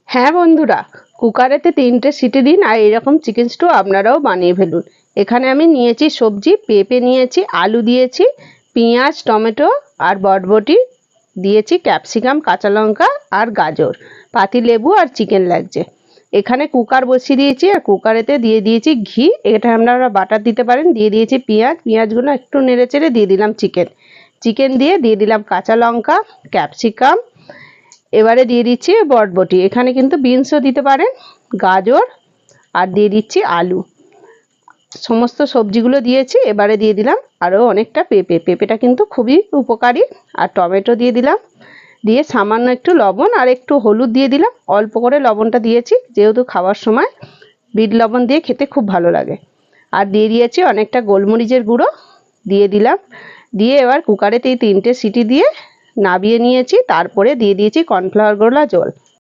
হ্যাঁ বন্ধুরা, কুকারেতে 3টে সিটি দিন আর এরকম চিকেন স্টু আপনারাও বানিয়ে ফেলুন। এখানে আমি নিয়েছি সবজি, পেঁপে নিয়েছি, আলু দিয়েছি, পেঁয়াজ, টমেটো আর বরবটি দিয়েছি, ক্যাপসিকাম, কাঁচা লঙ্কা আর গাজর, পাতিলেবু আর চিকেন লাগছে। এখানে কুকার বসিয়ে দিয়েছি আর কুকারেতে দিয়ে দিয়েছি ঘি, এটা আপনারা বাটার দিতে পারেন। দিয়ে দিয়েছি পেঁয়াজগুলো একটু নেড়ে চেড়ে দিয়ে দিলাম চিকেন দিয়ে দিলাম কাঁচা লঙ্কা, ক্যাপসিকাম। এবারে দিয়ে দিচ্ছি বরবটি, এখানে কিন্তু বিনসও দিতে পারেন, গাজর আর দিয়ে দিচ্ছি আলু। সমস্ত সবজিগুলো দিয়েছি। এবারে দিয়ে দিলাম আরও অনেকটা পেঁপেটা কিন্তু খুবই উপকারী। আর টমেটো দিয়ে দিলাম, দিয়ে সামান্য একটু লবণ আর একটু হলুদ দিয়ে দিলাম। অল্প করে লবণটা দিয়েছি, যেহেতু খাওয়ার সময় বিট লবণ দিয়ে খেতে খুব ভালো লাগে। আর দিয়ে দিয়েছি অনেকটা গোলমরিচের গুঁড়ো দিয়ে দিলাম। দিয়ে এবার কুকারেতে এই 3টে সিটি দিয়ে নাবিয়ে নিয়েছি। তারপরে দিয়ে দিয়েছি কর্নফ্লাওয়ার গোলা জল।